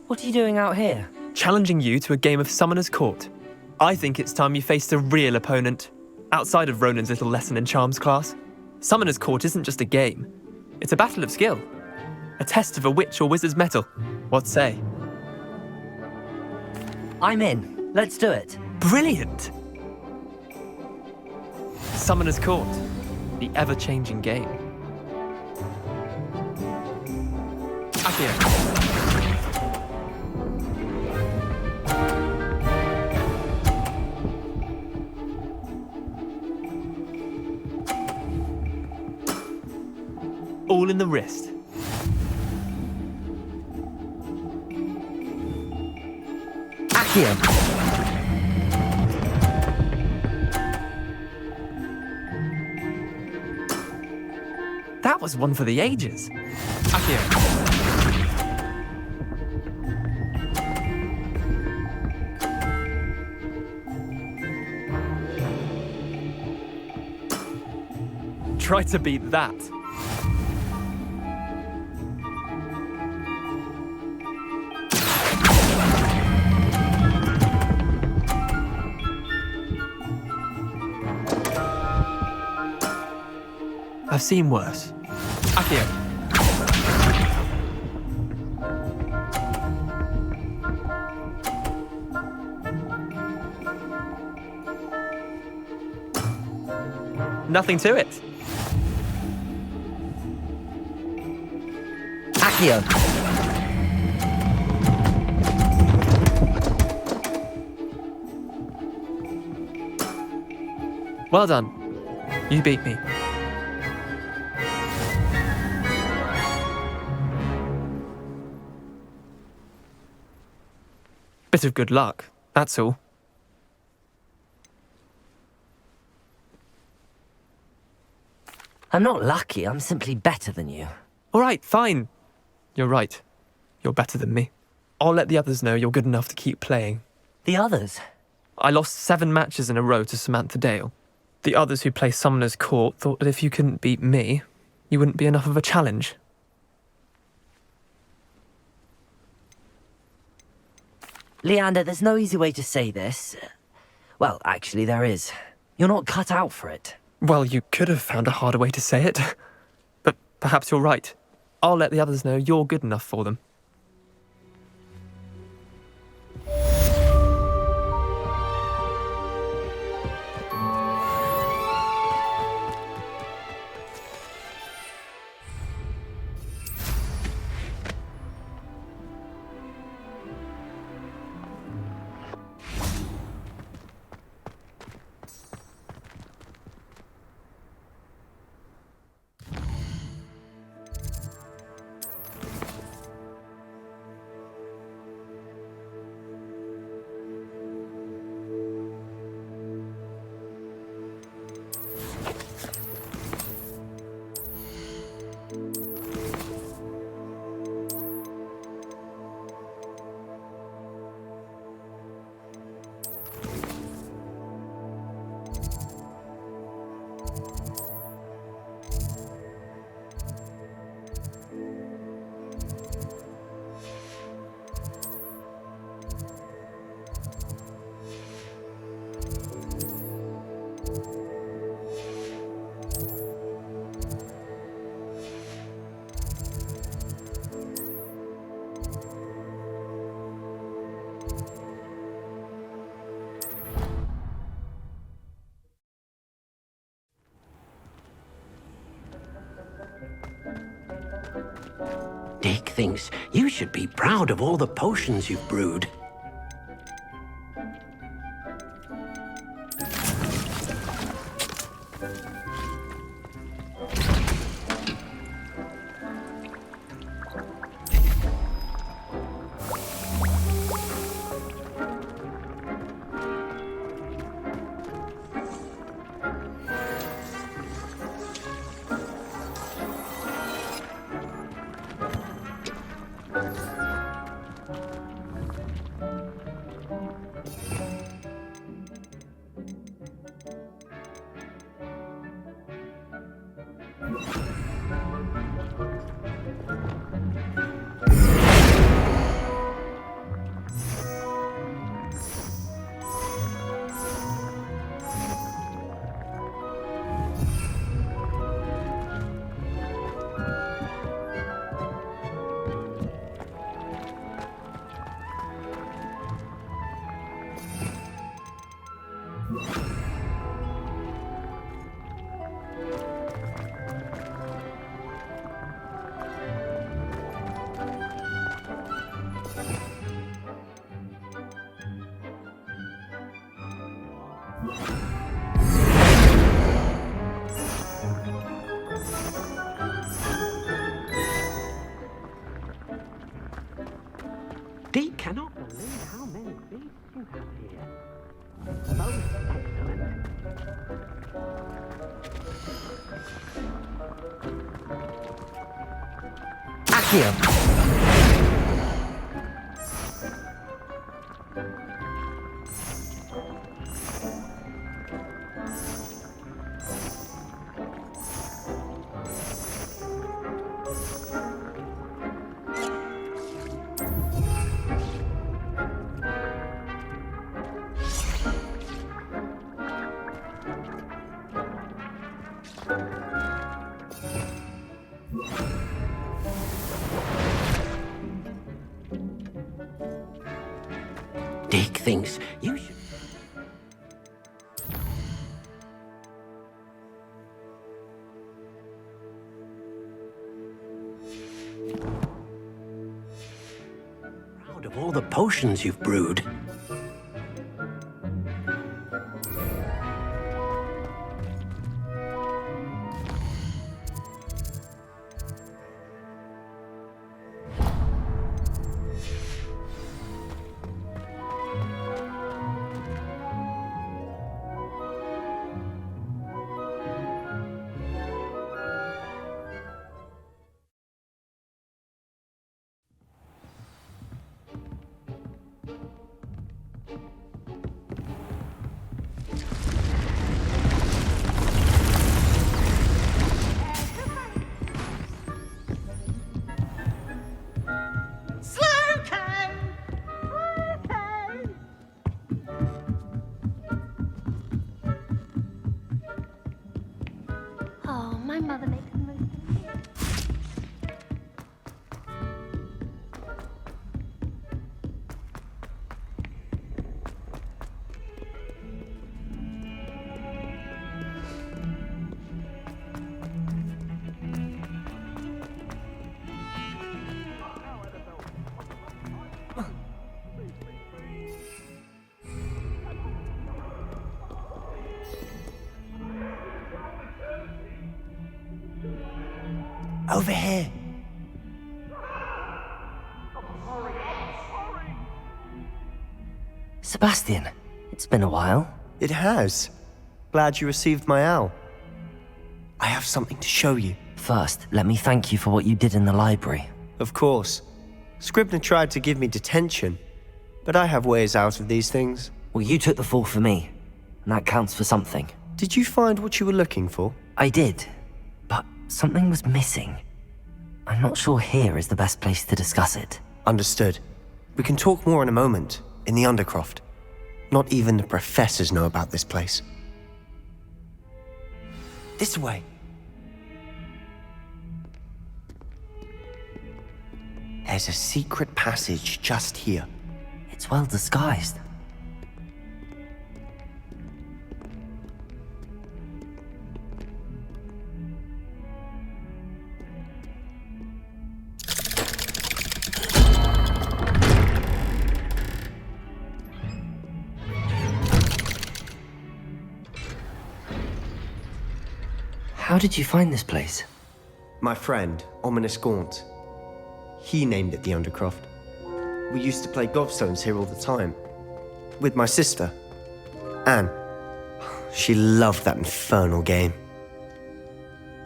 What are you doing out here? Challenging you to a game of Summoner's Court. I think it's time you faced a real opponent, outside of Ronan's little lesson in charms class. Summoner's Court isn't just a game. It's a battle of skill. A test of a witch or wizard's mettle. What say? I'm in. Let's do it. Brilliant! Summoner's Court. The ever-changing game. Accio. All in the wrist. Accio. That was one for the ages. Accio. Try to beat that. I've seen worse. Accio. Nothing to it. Accio. Well done. You beat me. Bit of good luck, that's all. I'm not lucky, I'm simply better than you. All right, fine. You're right. You're better than me. I'll let the others know you're good enough to keep playing. The others? I lost 7 matches in a row to Samantha Dale. The others who play Summoner's Court thought that if you couldn't beat me, you wouldn't be enough of a challenge. Leander, there's no easy way to say this. Well, actually there is. You're not cut out for it. Well, you could have found a harder way to say it. But perhaps you're right. I'll let the others know you're good enough for them. Dick thinks you should be proud of all the potions you've brewed. Dee cannot believe how many beasts you have here. Most excellent. Accio! Dick thinks you should... Proud of all the potions you've brewed. Oh, my mother makes the most delicious. Over here! Sebastian, it's been a while. It has. Glad you received my owl. I have something to show you. First, let me thank you for what you did in the library. Of course. Scribner tried to give me detention, but I have ways out of these things. Well, you took the fall for me, and that counts for something. Did you find what you were looking for? I did, but something was missing. I'm not sure here is the best place to discuss it. Understood. We can talk more in a moment, in the Undercroft. Not even the professors know about this place. This way. There's a secret passage just here. It's well disguised. How did you find this place? My friend, Ominous Gaunt. He named it the Undercroft. We used to play gobstones here all the time. With my sister, Anne. She loved that infernal game.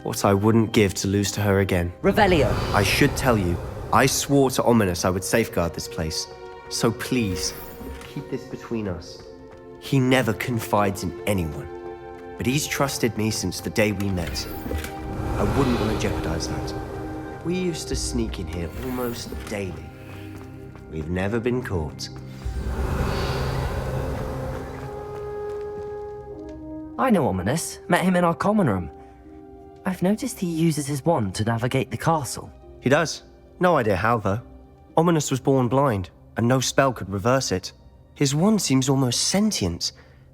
What I wouldn't give to lose to her again. Revelio! I should tell you, I swore to Ominous I would safeguard this place. So please, keep this between us. He never confides in anyone. But he's trusted me since the day we met. I wouldn't want to jeopardize that. We used to sneak in here almost daily. We've never been caught. I know Ominous. Met him in our common room. I've noticed he uses his wand to navigate the castle. He does. No idea how, though. Ominous was born blind, and no spell could reverse it. His wand seems almost sentient.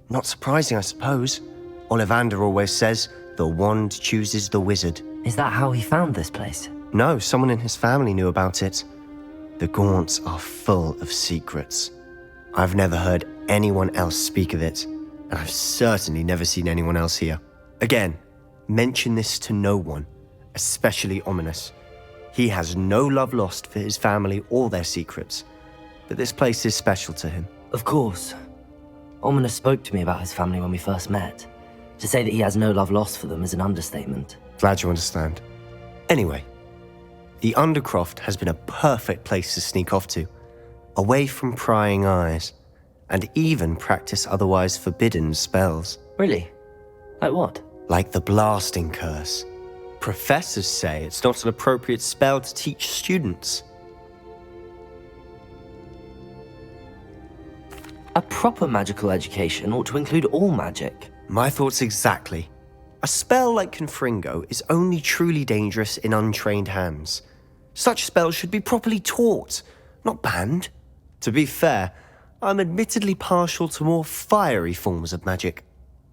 Not surprising, I suppose. Ollivander always says, the wand chooses the wizard. Is that how he found this place? No, someone in his family knew about it. The Gaunts are full of secrets. I've never heard anyone else speak of it, and I've certainly never seen anyone else here. Again, mention this to no one, especially Ominous. He has no love lost for his family or their secrets. but this place is special to him. Of course. Ominous spoke to me about his family when we first met. To say that he has no love lost for them is an understatement. Glad you understand. Anyway, the Undercroft has been a perfect place to sneak off to, away from prying eyes, and even practice otherwise forbidden spells. Really? Like what? Like the blasting curse. Professors say it's not an appropriate spell to teach students. A proper magical education ought to include all magic. My thoughts exactly. A spell like Confringo is only truly dangerous in untrained hands. Such spells should be properly taught, not banned. To be fair, I'm admittedly partial to more fiery forms of magic.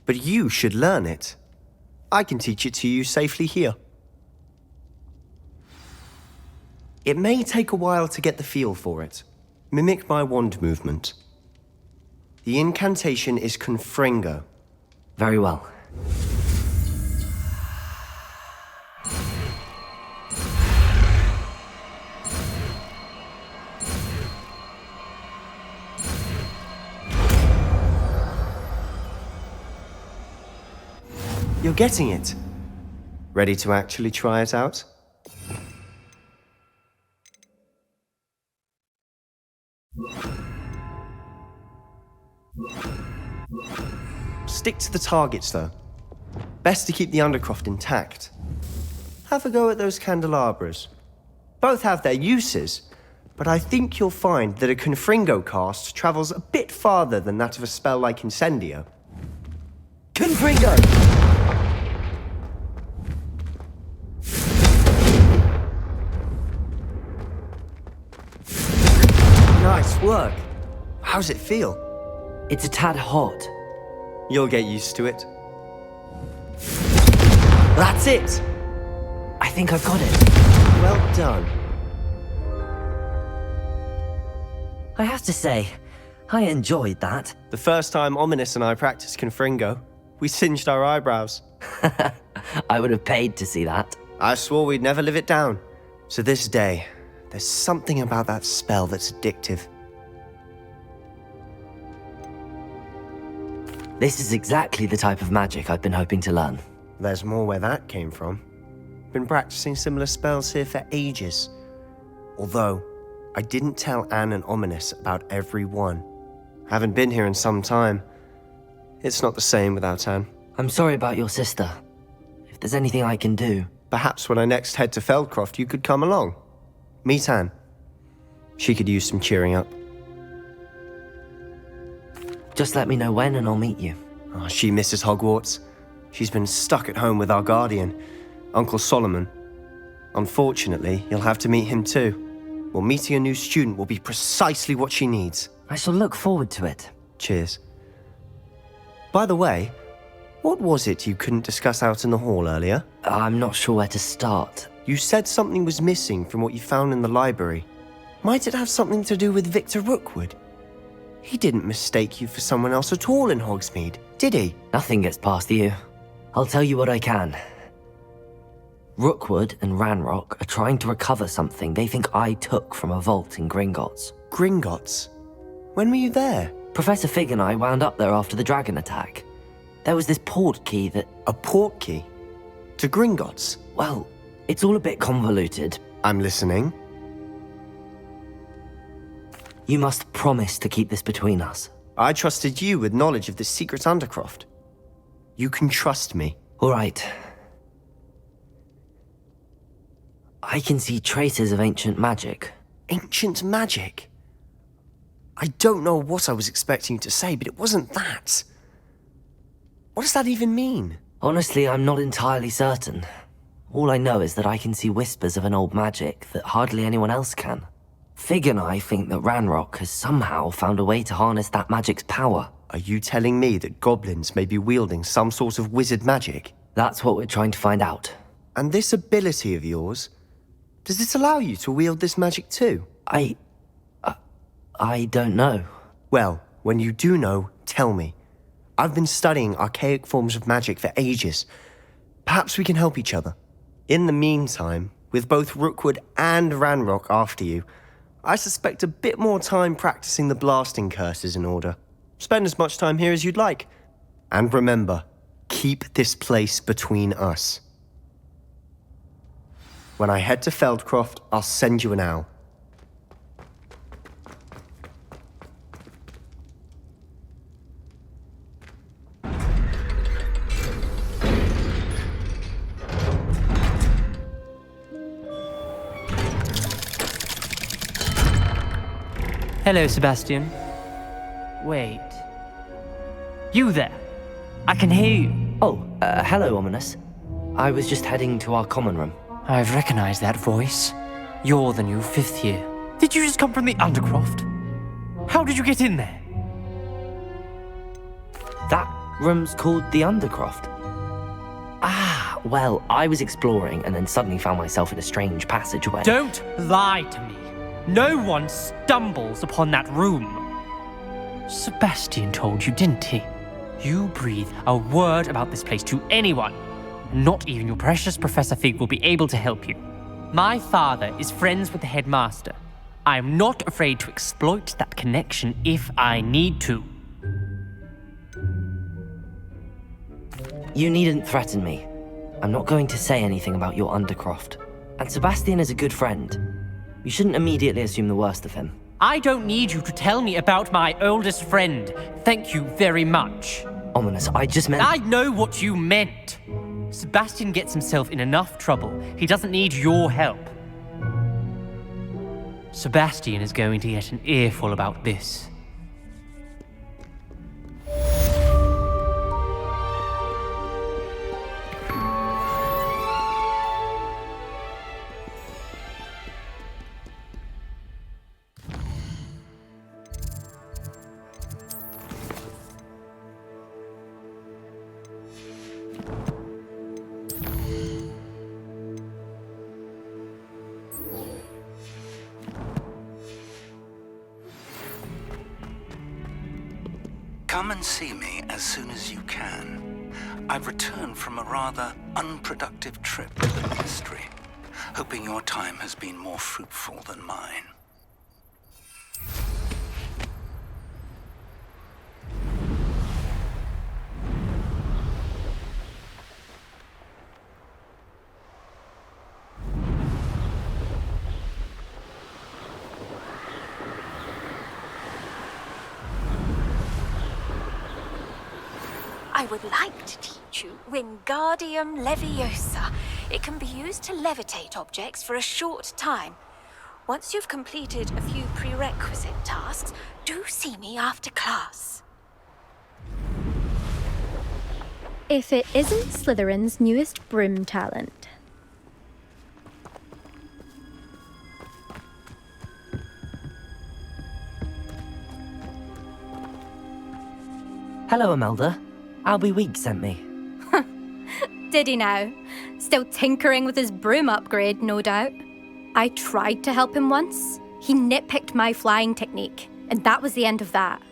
But you should learn it. I can teach it to you safely here. It may take a while to get the feel for it. Mimic my wand movement. The incantation is Confringo. Very well. You're getting it. Ready to actually try it out? Stick to the targets, though. Best to keep the Undercroft intact. Have a go at those candelabras. Both have their uses, but I think you'll find that a Confringo cast travels a bit farther than that of a spell like Incendio. Confringo! Nice work. How's it feel? It's a tad hot. You'll get used to it. That's it! I think I've got it. Well done. I have to say, I enjoyed that. The first time Ominous and I practiced Confringo, we singed our eyebrows. I would have paid to see that. I swore we'd never live it down. To this day, there's something about that spell that's addictive. This is exactly the type of magic I've been hoping to learn. There's more where that came from. Been practicing similar spells here for ages. Although, I didn't tell Anne and Ominous about every one. Haven't been here in some time. It's not the same without Anne. I'm sorry about your sister. If there's anything I can do... Perhaps when I next head to Feldcroft, you could come along. Meet Anne. She could use some cheering up. Just let me know when and I'll meet you. Oh, she misses Hogwarts. She's been stuck at home with our guardian, Uncle Solomon. Unfortunately, you'll have to meet him too. Well, meeting a new student will be precisely what she needs. I shall look forward to it. Cheers. By the way, what was it you couldn't discuss out in the hall earlier? I'm not sure where to start. You said something was missing from what you found in the library. Might it have something to do with Victor Rookwood? He didn't mistake you for someone else at all in Hogsmeade, did he? Nothing gets past you. I'll tell you what I can. Rookwood and Ranrock are trying to recover something they think I took from a vault in Gringotts. Gringotts? When were you there? Professor Fig and I wound up there after the dragon attack. There was this port key that... A port key? To Gringotts? Well, it's all a bit convoluted. I'm listening. You must promise to keep this between us. I trusted you with knowledge of the secret Undercroft. You can trust me. All right. I can see traces of ancient magic. Ancient magic? I don't know what I was expecting you to say, but it wasn't that. What does that even mean? Honestly, I'm not entirely certain. All I know is that I can see whispers of an old magic that hardly anyone else can. Fig and I think that Ranrock has somehow found a way to harness that magic's power. Are you telling me that goblins may be wielding some sort of wizard magic? That's what we're trying to find out. And this ability of yours, does it allow you to wield this magic too? I don't know. Well, when you do know, tell me. I've been studying archaic forms of magic for ages. Perhaps we can help each other. In the meantime, with both Rookwood and Ranrock after you, I suspect a bit more time practicing the blasting curse is in order. Spend as much time here as you'd like. And remember, keep this place between us. When I head to Feldcroft, I'll send you an owl. Hello, Sebastian. Wait. You there? I can hear you. Oh, hello, Ominous. I was just heading to our common room. I've recognized that voice. You're the new 5th year. Did you just come from the Undercroft? How did you get in there? That room's called the Undercroft. Ah, well, I was exploring and then suddenly found myself in a strange passageway. Don't lie to me. No one stumbles upon that room. Sebastian told you, didn't he? You breathe a word about this place to anyone, and not even your precious Professor Fig will be able to help you. My father is friends with the headmaster. I am not afraid to exploit that connection if I need to. You needn't threaten me. I'm not going to say anything about your Undercroft. And Sebastian is a good friend. You shouldn't immediately assume the worst of him. I don't need you to tell me about my oldest friend. Thank you very much. Ominous, I just meant... I know what you meant. Sebastian gets himself in enough trouble. He doesn't need your help. Sebastian is going to get an earful about this. Come and see me as soon as you can. I've returned from a rather unproductive trip to the Ministry, hoping your time has been more fruitful than mine. I would like to teach you Wingardium Leviosa. It can be used to levitate objects for a short time. Once you've completed a few prerequisite tasks, do see me after class. If it isn't Slytherin's newest broom talent. Hello, Imelda. Albie Week sent me. Did he now? Still tinkering with his broom upgrade, no doubt. I tried to help him once. He nitpicked my flying technique, and that was the end of that.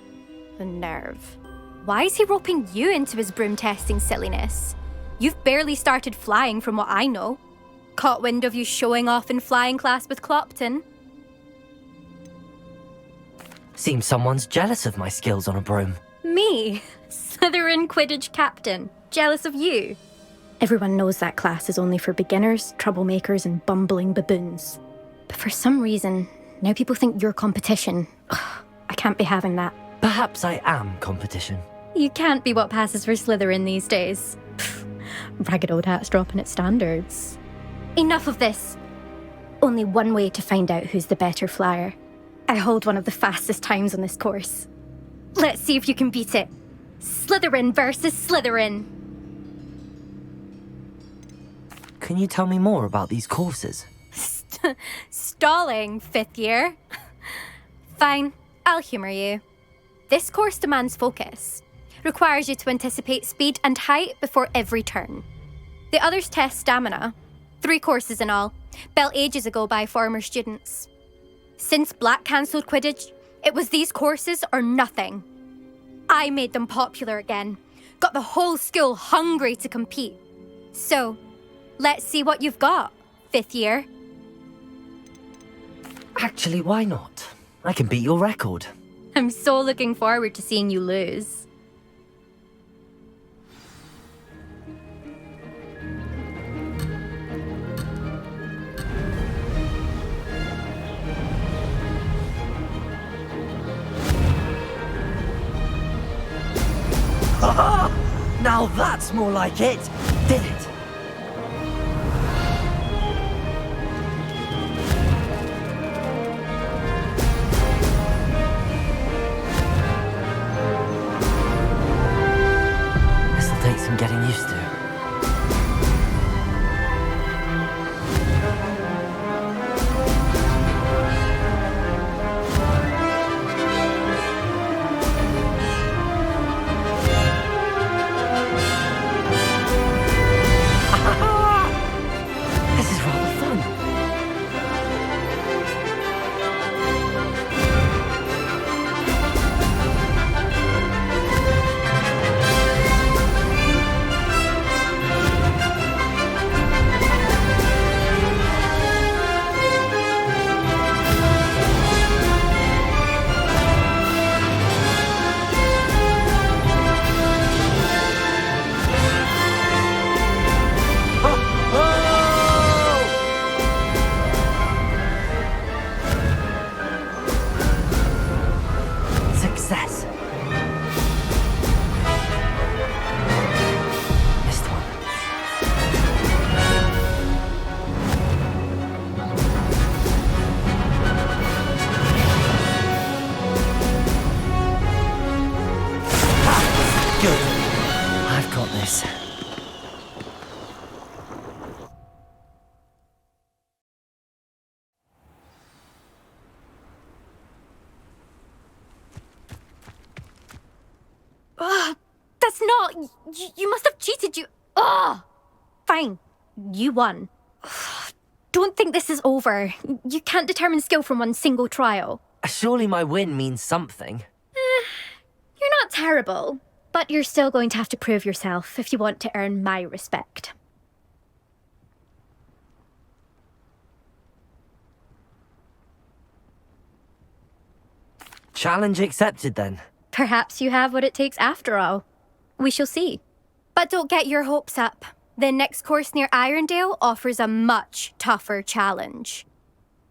The nerve. Why is he roping you into his broom testing silliness? You've barely started flying from what I know. Caught wind of you showing off in flying class with Clopton. Seems someone's jealous of my skills on a broom. Me? Slytherin Quidditch captain. Jealous of you? Everyone knows that class is only for beginners, troublemakers, and bumbling baboons. But for some reason, now people think you're competition. Ugh, I can't be having that. Perhaps I am competition. You can't be what passes for Slytherin these days. Pfft, ragged old hat's dropping its standards. Enough of this. Only one way to find out who's the better flyer. I hold one of the fastest times on this course. Let's see if you can beat it. Slytherin versus Slytherin. Can you tell me more about these courses? Stalling, 5th year. Fine, I'll humour you. This course demands focus. Requires you to anticipate speed and height before every turn. The others test stamina. 3 courses in all, built ages ago by former students. Since Black cancelled Quidditch, it was these courses or nothing. I made them popular again. Got the whole school hungry to compete. So, let's see what you've got, 5th year. Actually, why not? I can beat your record. I'm so looking forward to seeing you lose. Now that's more like it! Did it? This'll take some getting used to. This is rather fun. Success. Missed one. Ah, good. I've got this. That's not... You must have cheated, you... Ugh! Fine. You won. Don't think this is over. You can't determine skill from one single trial. Surely my win means something. You're not terrible, but you're still going to have to prove yourself if you want to earn my respect. Challenge accepted then. Perhaps you have what it takes after all. We shall see. But don't get your hopes up. The next course near Irondale offers a much tougher challenge.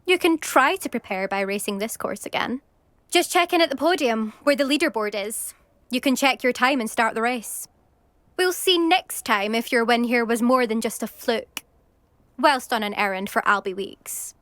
You can try to prepare by racing this course again. Just check in at the podium, where the leaderboard is. You can check your time and start the race. We'll see next time if your win here was more than just a fluke. Whilst on an errand for Albie Weeks.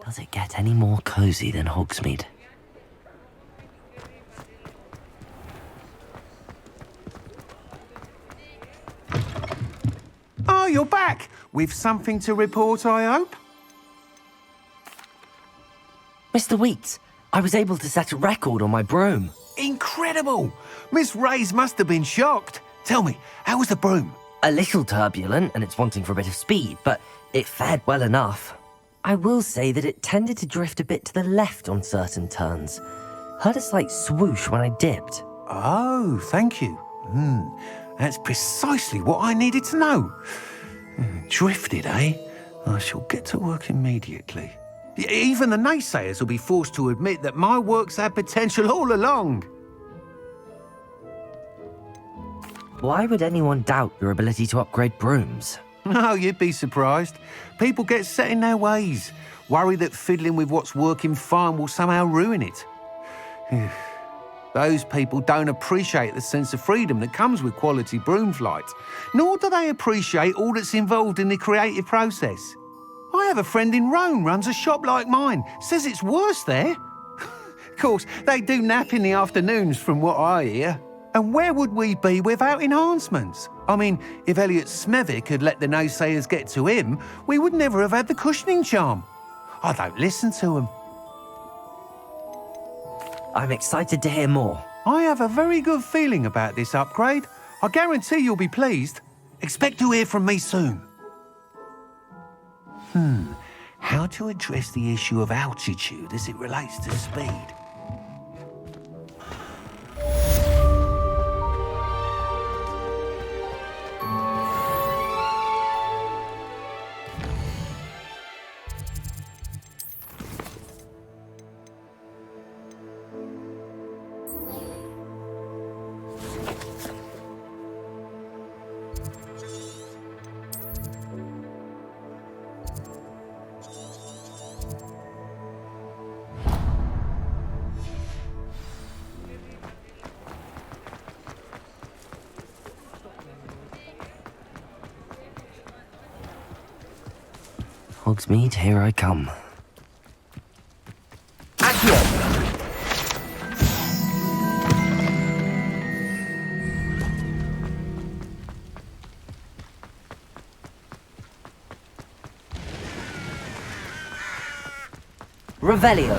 Does it get any more cozy than Hogsmeade? Oh, you're back! With something to report, I hope? Mr. Weeks, I was able to set a record on my broom. Incredible! Miss Ray's must have been shocked. Tell me, how was the broom? A little turbulent and it's wanting for a bit of speed, but it fared well enough. I will say that it tended to drift a bit to the left on certain turns. Heard a slight swoosh when I dipped. Oh, thank you. That's precisely what I needed to know. Drifted, eh? I shall get to work immediately. Even the naysayers will be forced to admit that my work's had potential all along. Why would anyone doubt your ability to upgrade brooms? No, you'd be surprised. People get set in their ways, worry that fiddling with what's working fine will somehow ruin it. Those people don't appreciate the sense of freedom that comes with quality broom flight, nor do they appreciate all that's involved in the creative process. I have a friend in Rome runs a shop like mine, says it's worse there. Of course, they do nap in the afternoons from what I hear. And where would we be without enhancements? I mean, if Elliot Smethwick had let the naysayers get to him, we would never have had the cushioning charm. I don't listen to them. I'm excited to hear more. I have a very good feeling about this upgrade. I guarantee you'll be pleased. Expect to hear from me soon. How to address the issue of altitude as it relates to speed? Hogsmeade, here I come. Accio! Revelio.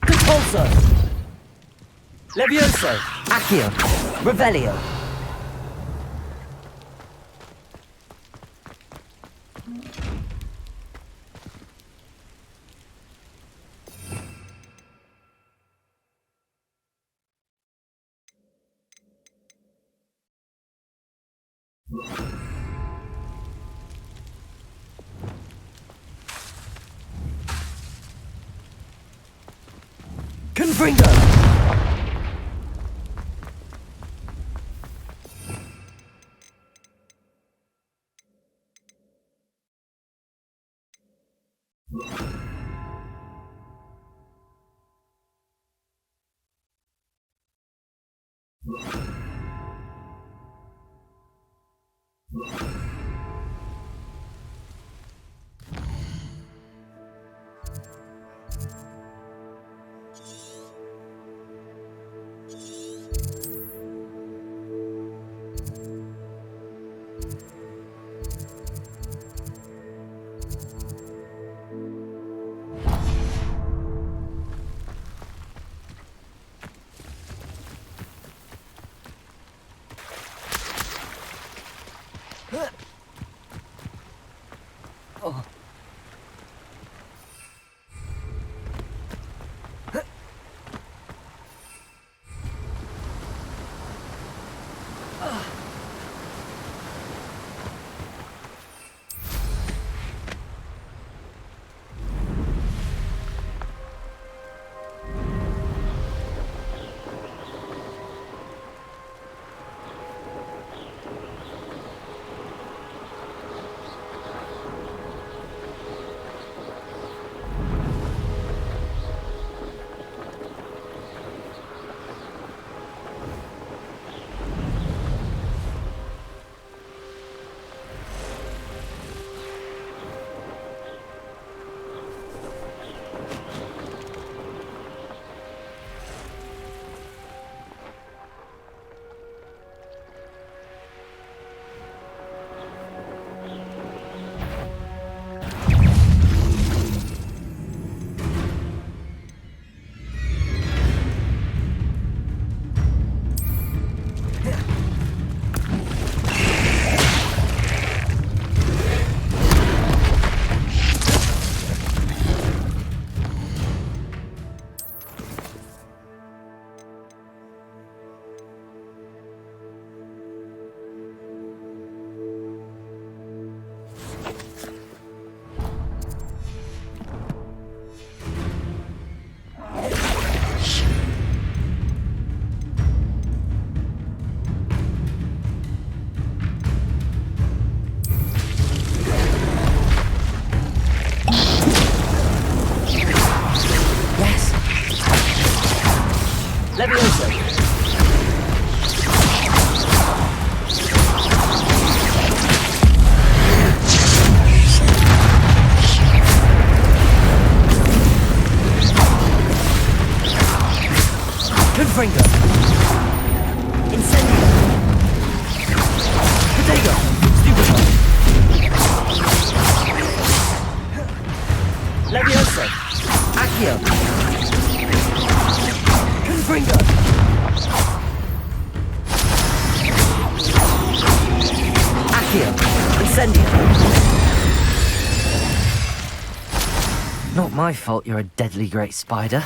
Compulso. Levioso. Accio. Revelio. Confringo! Confringo. Incendio. Potato. Stupefy. Levioso. Accio. Confringo. Accio. Incendio. Not my fault you're a deadly great spider.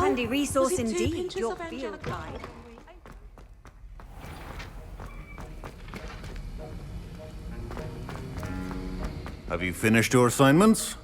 Handy resource indeed, your field guide. Have you finished your assignments?